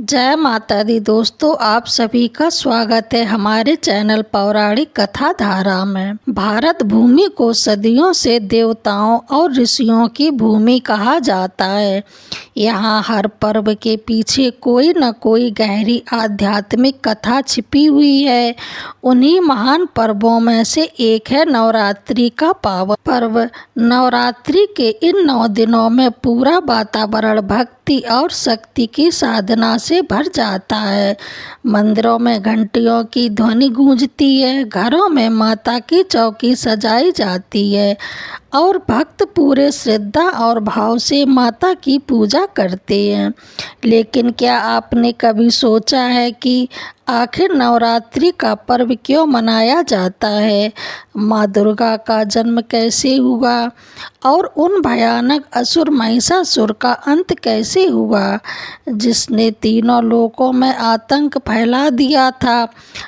जय माता दी दोस्तों, आप सभी का स्वागत है हमारे चैनल पौराणिक कथा धारा में। भारत भूमि को सदियों से देवताओं और ऋषियों की भूमि कहा जाता है। यहाँ हर पर्व के पीछे कोई न कोई गहरी आध्यात्मिक कथा छिपी हुई है। उन्हीं महान पर्वों में से एक है नवरात्रि का पावन पर्व। नवरात्रि के इन 9 दिनों में पूरा वातावरण भक्ति और शक्ति की साधना से भर जाता है। मंदिरों में घंटियों की ध्वनि गूंजती है, घरों में माता की चौकी सजाई जाती है और भक्त पूरे श्रद्धा और भाव से माता की पूजा करते हैं। लेकिन क्या आपने कभी सोचा है कि आखिर नवरात्रि का पर्व क्यों मनाया जाता है? माँ दुर्गा का जन्म कैसे हुआ और उन भयानक असुर महिषासुर का अंत कैसे हुआ जिसने तीनों लोकों में आतंक फैला दिया था?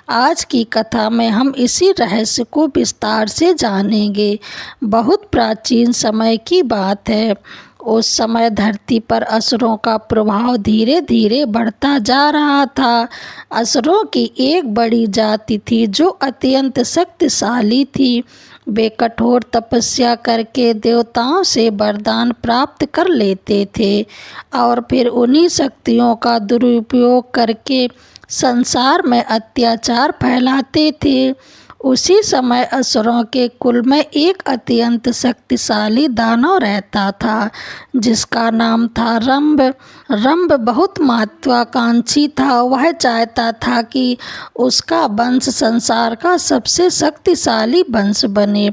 आज की कथा में हम इसी रहस्य को विस्तार से जानेंगे। बहुत प्राचीन समय की बात है। उस समय धरती पर असुरों का प्रभाव धीरे धीरे बढ़ता जा रहा था। असुरों की एक बड़ी जाति थी जो अत्यंत शक्तिशाली थी। वे कठोर तपस्या करके देवताओं से वरदान प्राप्त कर लेते थे और फिर उन्हीं शक्तियों का दुरुपयोग करके संसार में अत्याचार फैलाते थे। उसी समय असुरों के कुल में एक अत्यंत शक्तिशाली दानव रहता था जिसका नाम था रंभ। रंभ बहुत महत्वाकांक्षी था। वह चाहता था कि उसका वंश संसार का सबसे शक्तिशाली वंश बने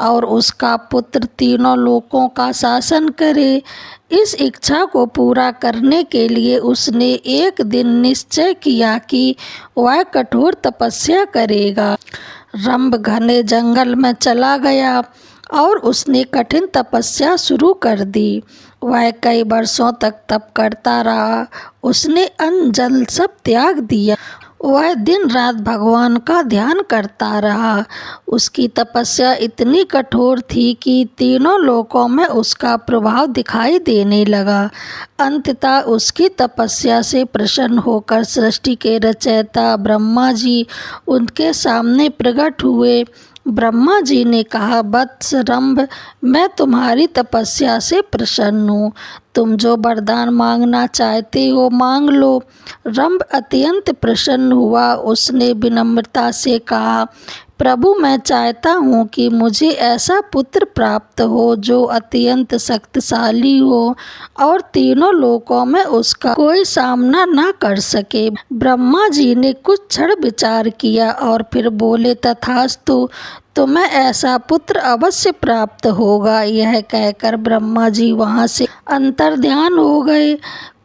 और उसका पुत्र तीनों लोकों का शासन करे। इस इच्छा को पूरा करने के लिए उसने एक दिन निश्चय किया कि वह कठोर तपस्या करेगा। रंभ घने जंगल में चला गया और उसने कठिन तपस्या शुरू कर दी। वह कई वर्षों तक तप करता रहा। उसने अन्न जल सब त्याग दिया। वह दिन रात भगवान का ध्यान करता रहा। उसकी तपस्या इतनी कठोर थी कि तीनों लोकों में उसका प्रभाव दिखाई देने लगा। अंततः उसकी तपस्या से प्रसन्न होकर सृष्टि के रचयिता ब्रह्मा जी उनके सामने प्रकट हुए। ब्रह्मा जी ने कहा, वत्स रंभ, मैं तुम्हारी तपस्या से प्रसन्न हूँ। तुम जो वरदान मांगना चाहते हो मांग लो। रंभ अत्यंत प्रसन्न हुआ। उसने विनम्रता से कहा, प्रभु, मैं चाहता हूँ कि मुझे ऐसा पुत्र प्राप्त हो जो अत्यंत शक्तिशाली हो और तीनों लोकों में उसका कोई सामना ना कर सके। ब्रह्मा जी ने कुछ क्षण विचार किया और फिर बोले, तथास्तु, तुम्हें ऐसा पुत्र अवश्य प्राप्त होगा। यह कहकर ब्रह्मा जी वहाँ से अंतर्ध्यान हो गए।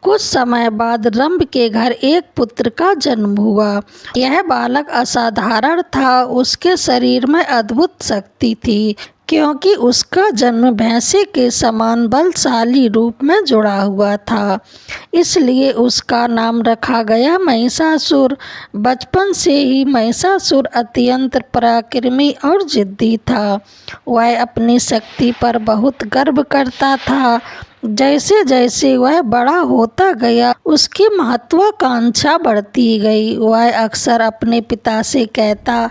कुछ समय बाद रंभ के घर एक पुत्र का जन्म हुआ। यह बालक असाधारण था। उसके शरीर में अद्भुत शक्ति थी क्योंकि उसका जन्म भैंसे के समान बलशाली रूप में जुड़ा हुआ था। इसलिए उसका नाम रखा गया महिषासुर। बचपन से ही महिषासुर अत्यंत पराक्रमी और जिद्दी था। वह अपनी शक्ति पर बहुत गर्व करता था। जैसे जैसे वह बड़ा होता गया उसकी महत्वाकांक्षा बढ़ती गई। वह अक्सर अपने पिता से कहता,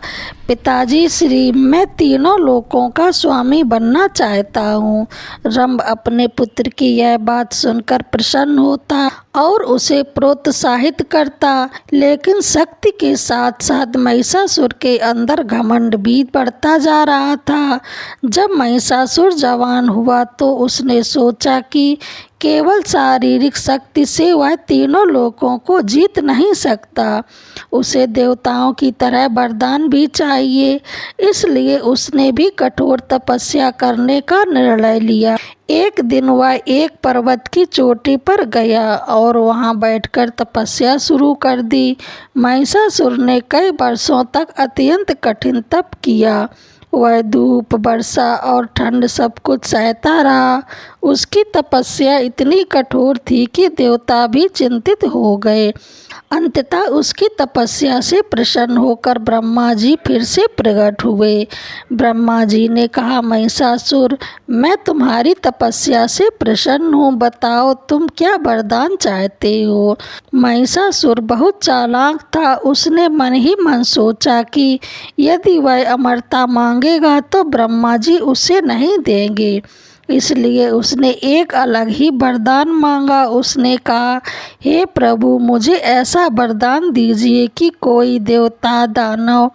पिताजी श्री, मैं तीनों लोकों का स्वामी बनना चाहता हूँ। रंभ अपने पुत्र की यह बात सुनकर प्रसन्न होता और उसे प्रोत्साहित करता। लेकिन शक्ति के साथ साथ महिषासुर के अंदर घमंड भी बढ़ता जा रहा था। जब महिषासुर जवान हुआ तो उसने सोचा कि केवल शारीरिक शक्ति से वह तीनों लोकों को जीत नहीं सकता। उसे देवताओं की तरह वरदान भी चाहिए। इसलिए उसने भी कठोर तपस्या करने का निर्णय लिया। एक दिन वह एक पर्वत की चोटी पर गया और वहां बैठकर तपस्या शुरू कर दी। महिषासुर ने कई वर्षों तक अत्यंत कठिन तप किया। वह धूप, वर्षा और ठंड सब कुछ सहता रहा। उसकी तपस्या इतनी कठोर थी कि देवता भी चिंतित हो गए। अंततः उसकी तपस्या से प्रसन्न होकर ब्रह्मा जी फिर से प्रकट हुए। ब्रह्मा जी ने कहा, महिषासुर, मैं तुम्हारी तपस्या से प्रसन्न हूँ, बताओ तुम क्या वरदान चाहते हो। महिषासुर बहुत चालाक था। उसने मन ही मन सोचा कि यदि वह अमरता मांगेगा तो ब्रह्मा जी उसे नहीं देंगे, इसलिए उसने एक अलग ही वरदान मांगा। उसने कहा, हे प्रभु, मुझे ऐसा वरदान दीजिए कि कोई देवता, दानव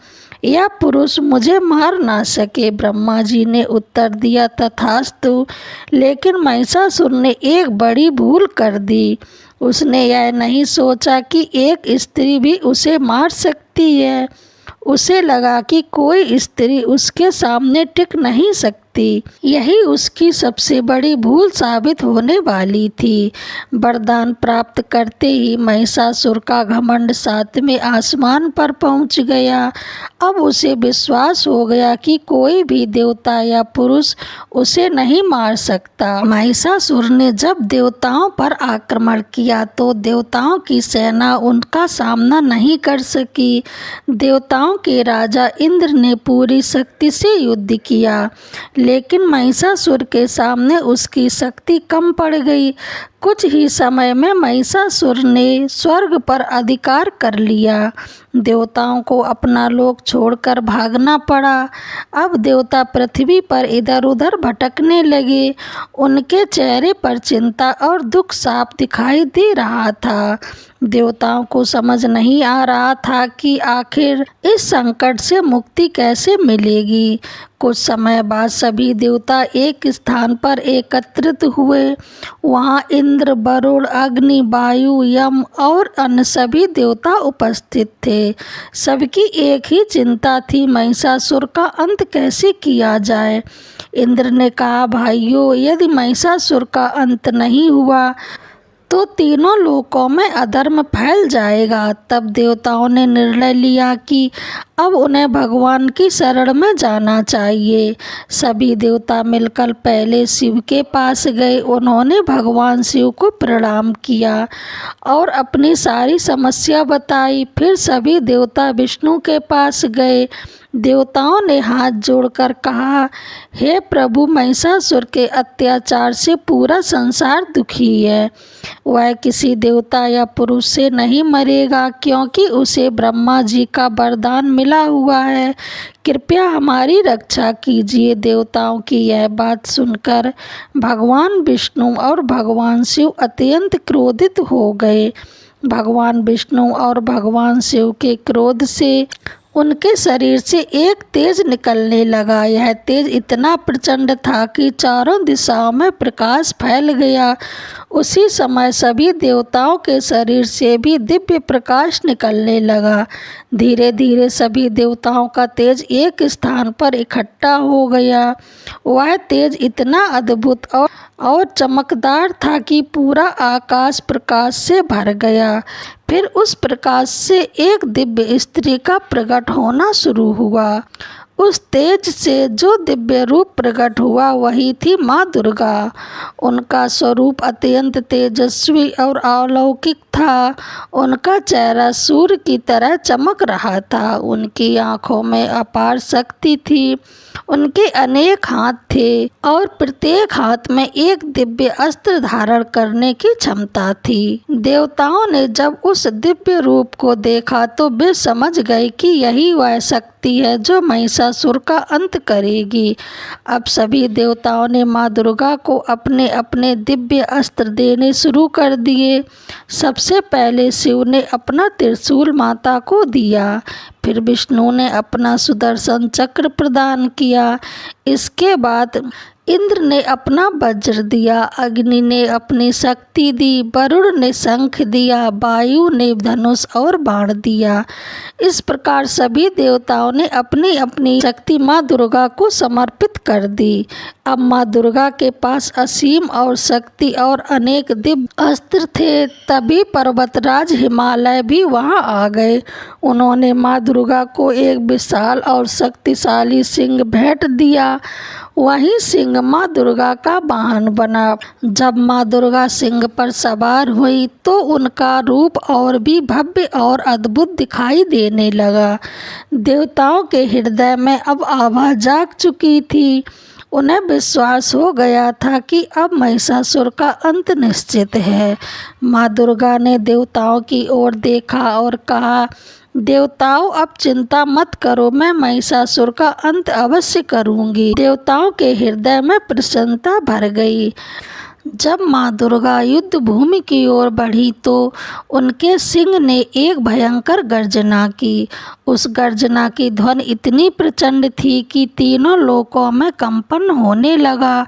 या पुरुष मुझे मार ना सके। ब्रह्मा जी ने उत्तर दिया, तथास्तु। लेकिन महिषासुर ने एक बड़ी भूल कर दी। उसने यह नहीं सोचा कि एक स्त्री भी उसे मार सकती है। उसे लगा कि कोई स्त्री उसके सामने टिक नहीं सकती। यही उसकी सबसे बड़ी भूल साबित होने वाली थी। वरदान प्राप्त करते ही महिषासुर का घमंड सातवें आसमान पर पहुंच गया। अब उसे विश्वास हो गया कि कोई भी देवता या पुरुष उसे नहीं मार सकता। महिषासुर ने जब देवताओं पर आक्रमण किया तो देवताओं की सेना उनका सामना नहीं कर सकी। देवताओं के राजा इंद्र ने पूरी शक्ति से युद्ध किया, लेकिन महिषासुर के सामने उसकी शक्ति कम पड़ गई। कुछ ही समय में महिषासुर ने स्वर्ग पर अधिकार कर लिया। देवताओं को अपना लोक छोड़कर भागना पड़ा। अब देवता पृथ्वी पर इधर उधर भटकने लगे। उनके चेहरे पर चिंता और दुख साफ दिखाई दे रहा था। देवताओं को समझ नहीं आ रहा था कि आखिर इस संकट से मुक्ति कैसे मिलेगी। कुछ समय बाद सभी देवता एक स्थान पर एकत्रित हुए। वहाँ इंद्र, वरुण, अग्नि, वायु, यम और अन्य सभी देवता उपस्थित थे। सबकी एक ही चिंता थी, महिषासुर का अंत कैसे किया जाए। इंद्र ने कहा, भाइयों, यदि महिषासुर का अंत नहीं हुआ तो तीनों लोकों में अधर्म फैल जाएगा। तब देवताओं ने निर्णय लिया कि अब उन्हें भगवान की शरण में जाना चाहिए। सभी देवता मिलकर पहले शिव के पास गए। उन्होंने भगवान शिव को प्रणाम किया और अपनी सारी समस्या बताई। फिर सभी देवता विष्णु के पास गए। देवताओं ने हाथ जोड़कर कहा, हे प्रभु, महिषासुर के अत्याचार से पूरा संसार दुखी है। वह किसी देवता या पुरुष से नहीं मरेगा, क्योंकि उसे ब्रह्मा जी का वरदान मिला हुआ है। कृपया हमारी रक्षा कीजिए। देवताओं की यह बात सुनकर भगवान विष्णु और भगवान शिव अत्यंत क्रोधित हो गए। भगवान विष्णु और भगवान शिव के क्रोध से उनके शरीर से एक तेज निकलने लगा। यह तेज इतना प्रचंड था कि चारों दिशाओं में प्रकाश फैल गया। उसी समय सभी देवताओं के शरीर से भी दिव्य प्रकाश निकलने लगा। धीरे धीरे सभी देवताओं का तेज एक स्थान पर इकट्ठा हो गया। वह तेज इतना अद्भुत और चमकदार था कि पूरा आकाश प्रकाश से भर गया। फिर उस प्रकाश से एक दिव्य स्त्री का प्रकट होना शुरू हुआ। उस तेज से जो दिव्य रूप प्रकट हुआ वही थी माँ दुर्गा। उनका स्वरूप अत्यंत तेजस्वी और अलौकिक था। उनका चेहरा सूर्य की तरह चमक रहा था। उनकी आँखों में अपार शक्ति थी। उनके अनेक हाथ थे और प्रत्येक हाथ में एक दिव्य अस्त्र धारण करने की क्षमता थी। देवताओं ने जब उस दिव्य रूप को देखा तो वे समझ गए कि यही वह शक्ति है जो महिषासुर का अंत करेगी। अब सभी देवताओं ने माँ दुर्गा को अपने अपने दिव्य अस्त्र देने शुरू कर दिए। सबसे पहले शिव ने अपना त्रिशूल माता को दिया। फिर विष्णु ने अपना सुदर्शन चक्र प्रदान किया। इसके बाद इंद्र ने अपना वज्र दिया, अग्नि ने अपनी शक्ति दी, वरुण ने शंख दिया, वायु ने धनुष और बाण दिया। इस प्रकार सभी देवताओं ने अपनी अपनी शक्ति माँ दुर्गा को समर्पित कर दी। अब माँ दुर्गा के पास असीम और शक्ति और अनेक दिव्य अस्त्र थे। तभी पर्वतराज हिमालय भी वहां आ गए। उन्होंने माँ दुर्गा को एक विशाल और शक्तिशाली सिंह भेंट दिया। वहीं सिंह माँ दुर्गा का वाहन बना। जब माँ दुर्गा सिंह पर सवार हुई तो उनका रूप और भी भव्य और अद्भुत दिखाई देने लगा। देवताओं के हृदय में अब आभा जाग चुकी थी। उन्हें विश्वास हो गया था कि अब महिषासुर का अंत निश्चित है। माँ दुर्गा ने देवताओं की ओर देखा और कहा, देवताओं, अब चिंता मत करो, मैं महिषासुर का अंत अवश्य करूंगी। देवताओं के हृदय में प्रसन्नता भर गई। जब माँ दुर्गा युद्ध भूमि की ओर बढ़ी तो उनके सिंह ने एक भयंकर गर्जना की। उस गर्जना की ध्वनि इतनी प्रचंड थी कि तीनों लोकों में कंपन होने लगा।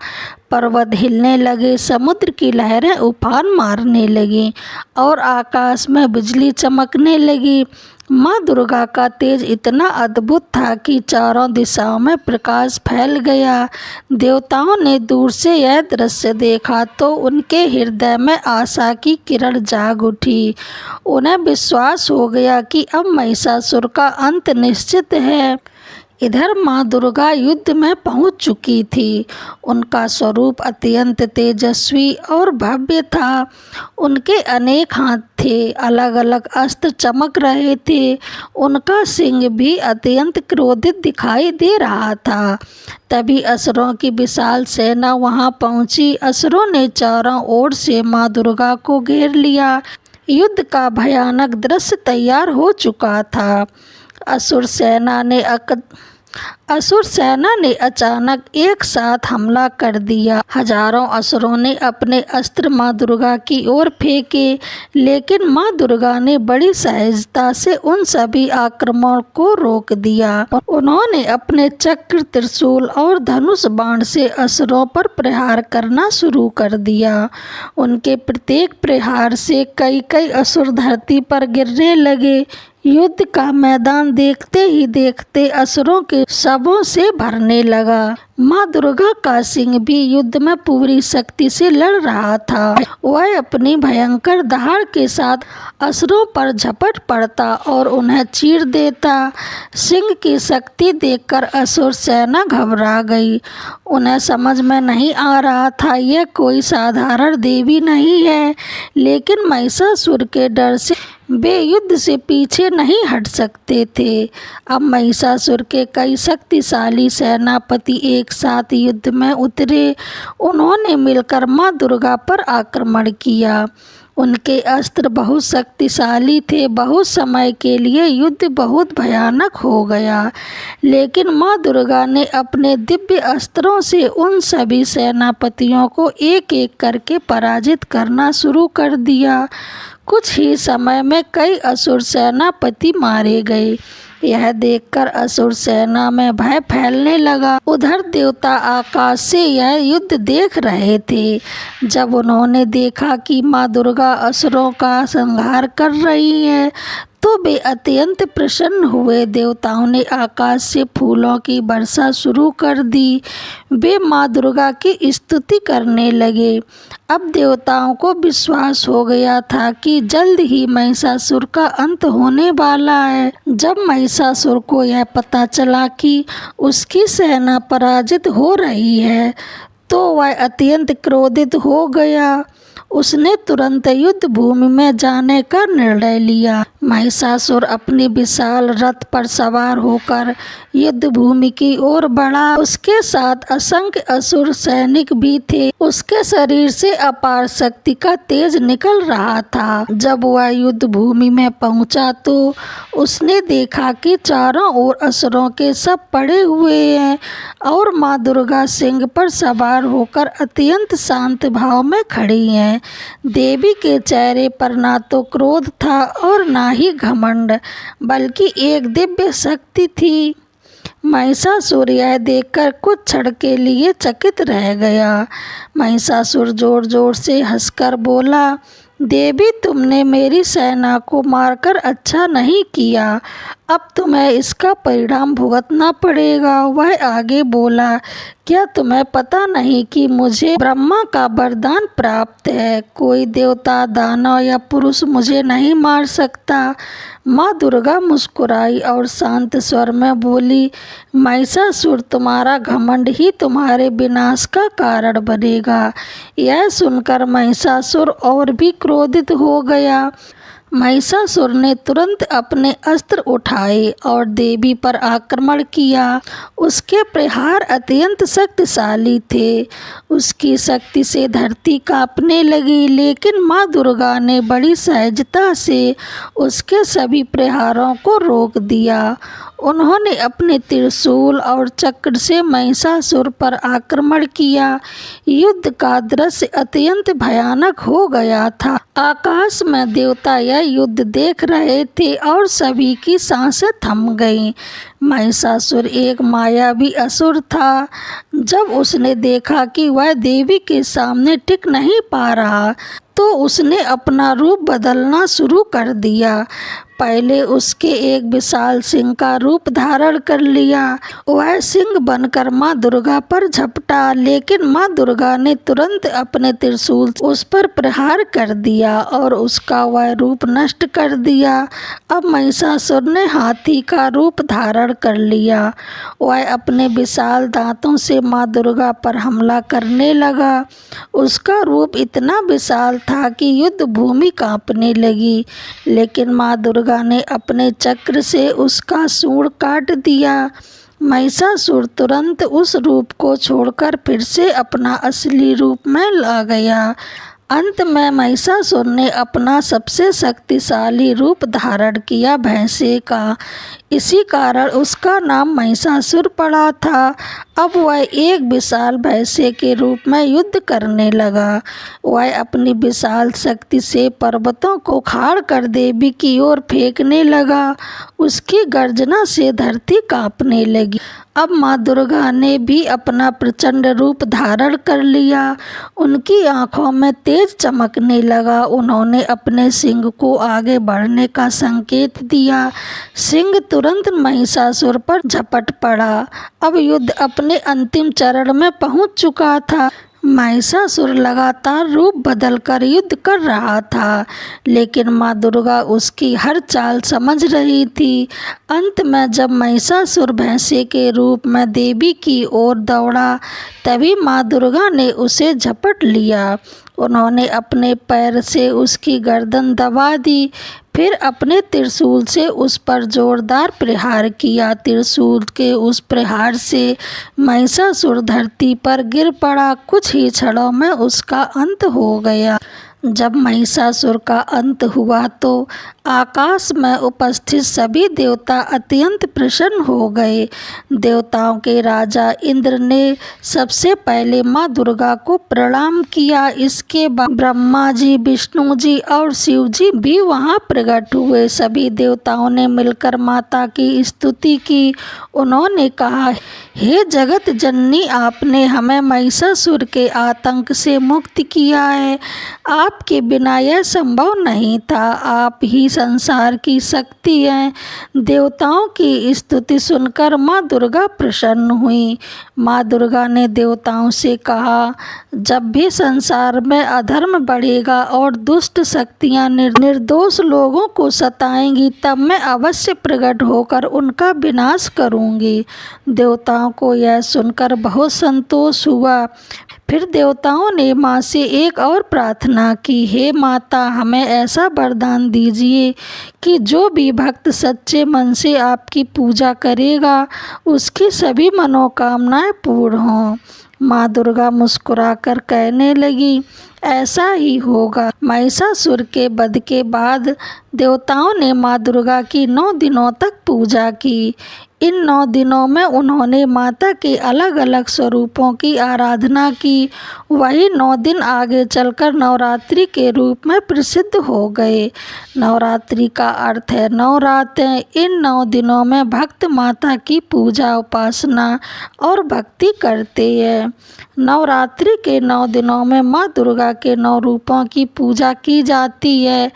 पर्वत हिलने लगे, समुद्र की लहरें उफान मारने लगीं और आकाश में बिजली चमकने लगी। माँ दुर्गा का तेज इतना अद्भुत था कि चारों दिशाओं में प्रकाश फैल गया। देवताओं ने दूर से यह दृश्य देखा तो उनके हृदय में आशा की किरण जाग उठी। उन्हें विश्वास हो गया कि अब महिषासुर का अंत निश्चित है। इधर माँ दुर्गा युद्ध में पहुंच चुकी थी। उनका स्वरूप अत्यंत तेजस्वी और भव्य था। उनके अनेक हाथ थे, अलग अलग अस्त्र चमक रहे थे। उनका सिंह भी अत्यंत क्रोधित दिखाई दे रहा था। तभी असुरों की विशाल सेना वहां पहुंची। असुरों ने चारों ओर से माँ दुर्गा को घेर लिया। युद्ध का भयानक दृश्य तैयार हो चुका था। असुर सेना ने अचानक एक साथ हमला कर दिया। हजारों असुरों ने अपने अस्त्र माँ दुर्गा की ओर फेंके, लेकिन माँ दुर्गा ने बड़ी सहजता से उन सभी आक्रमणों को रोक दिया। उन्होंने अपने चक्र, त्रिशूल और धनुष बाण से असुरों पर प्रहार करना शुरू कर दिया। उनके प्रत्येक प्रहार से कई कई असुर धरती पर गिरने लगे। युद्ध का मैदान देखते ही देखते असुरों के शवों से भरने लगा। माँ दुर्गा का सिंह भी युद्ध में पूरी शक्ति से लड़ रहा था। वह अपनी भयंकर दहाड़ के साथ असुरों पर झपट पड़ता और उन्हें चीर देता। सिंह की शक्ति देखकर असुर सेना घबरा गई। उन्हें समझ में नहीं आ रहा था यह कोई साधारण देवी नहीं है, लेकिन महिषासुर के डर से वे युद्ध से पीछे नहीं हट सकते थे। अब महिषासुर के कई शक्तिशाली सेनापति एक साथ युद्ध में उतरे। उन्होंने मिलकर माँ दुर्गा पर आक्रमण किया। उनके अस्त्र बहुत शक्तिशाली थे। बहुत समय के लिए युद्ध बहुत भयानक हो गया, लेकिन माँ दुर्गा ने अपने दिव्य अस्त्रों से उन सभी सेनापतियों को एक एक करके पराजित करना शुरू कर दिया। कुछ ही समय में कई असुर सेनापति मारे गए। यह देखकर असुर सेना में भय फैलने लगा। उधर देवता आकाश से यह युद्ध देख रहे थे। जब उन्होंने देखा कि माँ दुर्गा असुरों का संहार कर रही है तो वे अत्यंत प्रसन्न हुए। देवताओं ने आकाश से फूलों की वर्षा शुरू कर दी। वे माँ दुर्गा की स्तुति करने लगे। अब देवताओं को विश्वास हो गया था कि जल्द ही महिषासुर का अंत होने वाला है। जब महिषासुर को यह पता चला कि उसकी सेना पराजित हो रही है तो वह अत्यंत क्रोधित हो गया। उसने तुरंत युद्ध भूमि में जाने का निर्णय लिया। महिषासुर अपने विशाल रथ पर सवार होकर युद्ध भूमि की ओर बढ़ा। उसके साथ असंख्य असुर सैनिक भी थे। उसके शरीर से अपार शक्ति का तेज निकल रहा था। जब वह युद्ध भूमि में पहुंचा तो उसने देखा कि चारों ओर असुरों के शव पड़े हुए हैं और माँ दुर्गा सिंह पर सवार होकर अत्यंत शांत भाव में खड़ी हैं। देवी के चेहरे पर ना तो क्रोध था और ना ही घमंड, बल्कि एक दिव्य शक्ति थी। महिषासुर यह देखकर कुछ क्षण के लिए चकित रह गया। महिषासुर जोर जोर से हंसकर बोला, देवी, तुमने मेरी सेना को मारकर अच्छा नहीं किया। अब तुम्हें इसका परिणाम भुगतना पड़ेगा। वह आगे बोला, क्या तुम्हें पता नहीं कि मुझे ब्रह्मा का वरदान प्राप्त है? कोई देवता, दानव या पुरुष मुझे नहीं मार सकता। माँ दुर्गा मुस्कुराई और शांत स्वर में बोली, महिषासुर, तुम्हारा घमंड ही तुम्हारे विनाश का कारण बनेगा। यह सुनकर महिषासुर और भी क्रोधित हो गया। महिषासुर ने तुरंत अपने अस्त्र उठाए और देवी पर आक्रमण किया। उसके प्रहार अत्यंत शक्तिशाली थे। उसकी शक्ति से धरती कांपने लगी, लेकिन माँ दुर्गा ने बड़ी सहजता से उसके सभी प्रहारों को रोक दिया। उन्होंने अपने त्रिशूल और चक्र से महिषासुर पर आक्रमण किया। युद्ध का दृश्य अत्यंत भयानक हो गया था। आकाश में देवता यह युद्ध देख रहे थे और सभी की सांसें थम गईं। महिषासुर एक मायावी असुर था। जब उसने देखा कि वह देवी के सामने टिक नहीं पा रहा, तो उसने अपना रूप बदलना शुरू कर दिया। पहले उसके एक विशाल सिंह का रूप धारण कर लिया। वह सिंह बनकर माँ दुर्गा पर झपटा, लेकिन माँ दुर्गा ने तुरंत अपने त्रिशूल उस पर प्रहार कर दिया और उसका वह रूप नष्ट कर दिया। अब महिषासुर ने हाथी का रूप धारण कर लिया। वह अपने विशाल दांतों से माँ दुर्गा पर हमला करने लगा। उसका रूप इतना विशाल था कि युद्ध भूमि कांपने लगी, लेकिन माँ दुर्गा ने अपने चक्र से उसका सूंड काट दिया। महिषासुर तुरंत उस रूप को छोड़कर फिर से अपना असली रूप में आ गया। अंत में महिषासुर ने अपना सबसे शक्तिशाली रूप धारण किया, भैंसे का। इसी कारण उसका नाम महिषासुर पड़ा था। अब वह एक विशाल भैंसे के रूप में युद्ध करने लगा। वह अपनी विशाल शक्ति से पर्वतों को उखाड़ कर देवी की ओर फेंकने लगा। उसकी गर्जना से धरती कांपने लगी। अब माँ दुर्गा ने भी अपना प्रचंड रूप धारण कर लिया। उनकी आंखों में तेज चमकने लगा। उन्होंने अपने सिंह को आगे बढ़ने का संकेत दिया। सिंह तुरंत महिषासुर पर झपट पड़ा। अब युद्ध अपने अंतिम चरण में पहुंच चुका था। महिषासुर लगातार रूप बदलकर युद्ध कर रहा था, लेकिन माँ दुर्गा उसकी हर चाल समझ रही थी। अंत में जब महिषासुर भैंसे के रूप में देवी की ओर दौड़ा, तभी माँ दुर्गा ने उसे झपट लिया। उन्होंने अपने पैर से उसकी गर्दन दबा दी, फिर अपने त्रिशूल से उस पर जोरदार प्रहार किया। त्रिशूल के उस प्रहार से महिषासुर धरती पर गिर पड़ा। कुछ ही क्षणों में उसका अंत हो गया। जब महिषासुर का अंत हुआ तो आकाश में उपस्थित सभी देवता अत्यंत प्रसन्न हो गए। देवताओं के राजा इंद्र ने सबसे पहले माँ दुर्गा को प्रणाम किया। इसके बाद ब्रह्मा जी, विष्णु जी और शिव जी भी वहाँ प्रकट हुए। सभी देवताओं ने मिलकर माता की स्तुति की। उन्होंने कहा, हे जगत जननी, आपने हमें महिषासुर के आतंक से मुक्त किया है। आपके बिना यह संभव नहीं था। आप ही संसार की शक्ति हैं। देवताओं की स्तुति सुनकर माँ दुर्गा प्रसन्न हुई। माँ दुर्गा ने देवताओं से कहा, जब भी संसार में अधर्म बढ़ेगा और दुष्ट शक्तियाँ निर्दोष लोगों को सताएंगी, तब मैं अवश्य प्रकट होकर उनका विनाश करूंगी। देवताओं को यह सुनकर बहुत संतोष हुआ। फिर देवताओं ने माँ से एक और प्रार्थना की, हे माता, हमें ऐसा वरदान दीजिए कि जो भी भक्त सच्चे मन से आपकी पूजा करेगा, उसकी सभी मनोकामनाएं पूर्ण हों। माँ दुर्गा मुस्कुराकर कहने लगी, ऐसा ही होगा। महिषासुर के वध के बाद देवताओं ने माँ दुर्गा की 9 दिनों तक पूजा की। इन 9 दिनों में उन्होंने माता के अलग अलग स्वरूपों की आराधना की। वही 9 दिन आगे चलकर नवरात्रि के रूप में प्रसिद्ध हो गए। नवरात्रि का अर्थ है 9 रातें। इन 9 दिनों में भक्त माता की पूजा, उपासना और भक्ति करते हैं। नवरात्रि के 9 दिनों में माँ दुर्गा के 9 रूपों की पूजा की जाती है।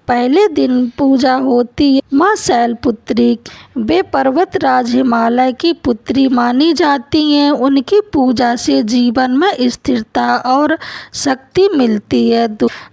पहले दिन पूजा होती है माँ शैलपुत्री की। वे पर्वतराज हिमालय की पुत्री मानी जाती हैं। उनकी पूजा से जीवन में स्थिरता और शक्ति मिलती है।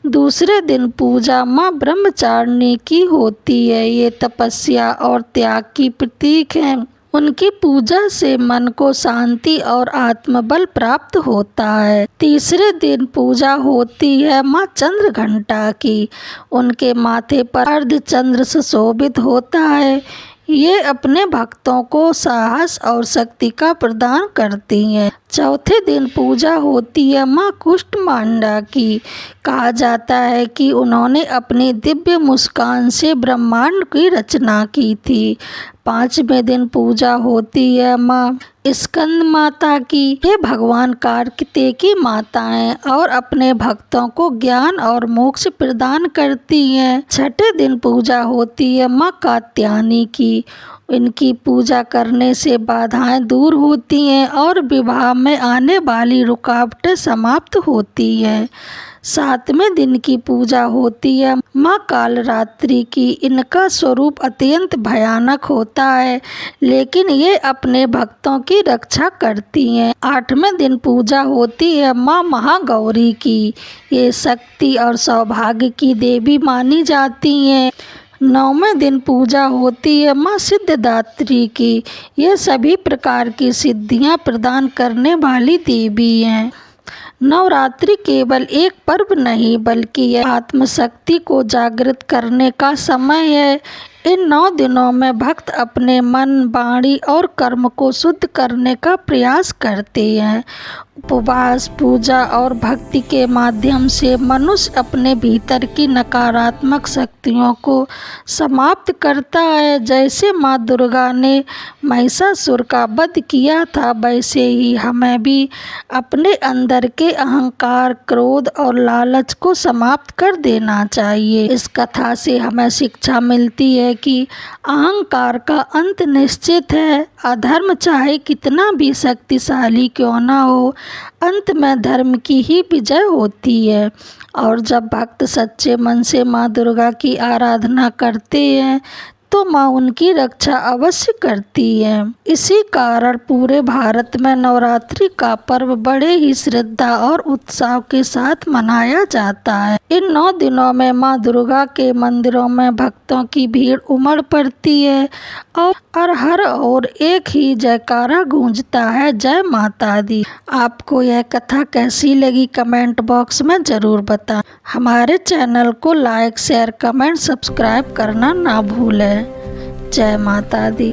दूसरे दिन पूजा माँ ब्रह्मचारिणी की होती है। ये तपस्या और त्याग की प्रतीक है। उनकी पूजा से मन को शांति और आत्मबल प्राप्त होता है। तीसरे दिन पूजा होती है माँ चंद्रघंटा की। उनके माथे पर अर्धचंद्र सुशोभित होता है। ये अपने भक्तों को साहस और शक्ति का प्रदान करती हैं। चौथे दिन पूजा होती है माँ कुष्ठमांडा की। कहा जाता है कि उन्होंने अपनी दिव्य मुस्कान से ब्रह्मांड की रचना की थी। पांचवें दिन पूजा होती है माँ स्कंद माता की। ये भगवान कार्तिकेय माता हैं और अपने भक्तों को ज्ञान और मोक्ष प्रदान करती हैं। छठे दिन पूजा होती है माँ कात्यायनी की। इनकी पूजा करने से बाधाएं दूर होती हैं और विवाह में आने वाली रुकावटें समाप्त होती हैं। सातवें दिन की पूजा होती है माँ कालरात्रि की। इनका स्वरूप अत्यंत भयानक होता है, लेकिन ये अपने भक्तों की रक्षा करती हैं। आठवें दिन पूजा होती है माँ महागौरी की। ये शक्ति और सौभाग्य की देवी मानी जाती हैं। नौवें दिन पूजा होती है माँ सिद्धिदात्री की। ये सभी प्रकार की सिद्धियाँ प्रदान करने वाली देवी हैं। नवरात्रि केवल एक पर्व नहीं, बल्कि यह आत्मशक्ति को जागृत करने का समय है। इन 9 दिनों में भक्त अपने मन, वाणी और कर्म को शुद्ध करने का प्रयास करते हैं। उपवास, पूजा और भक्ति के माध्यम से मनुष्य अपने भीतर की नकारात्मक शक्तियों को समाप्त करता है। जैसे माँ दुर्गा ने महिषासुर का वध किया था, वैसे ही हमें भी अपने अंदर के अहंकार, क्रोध और लालच को समाप्त कर देना चाहिए। इस कथा से हमें शिक्षा मिलती है कि अहंकार का अंत निश्चित है। अधर्म चाहे कितना भी शक्तिशाली क्यों न हो, अंत में धर्म की ही विजय होती है। और जब भक्त सच्चे मन से माँ दुर्गा की आराधना करते हैं तो माँ उनकी रक्षा अवश्य करती है। इसी कारण पूरे भारत में नवरात्रि का पर्व बड़े ही श्रद्धा और उत्साह के साथ मनाया जाता है। इन 9 दिनों में माँ दुर्गा के मंदिरों में भक्तों की भीड़ उमड़ पड़ती है और हर ओर एक ही जयकारा गूंजता है, जय माता दी। आपको यह कथा कैसी लगी कमेंट बॉक्स में ज़रूर बताएं। हमारे चैनल को लाइक, शेयर, कमेंट, सब्सक्राइब करना ना भूलें। जय माता दी।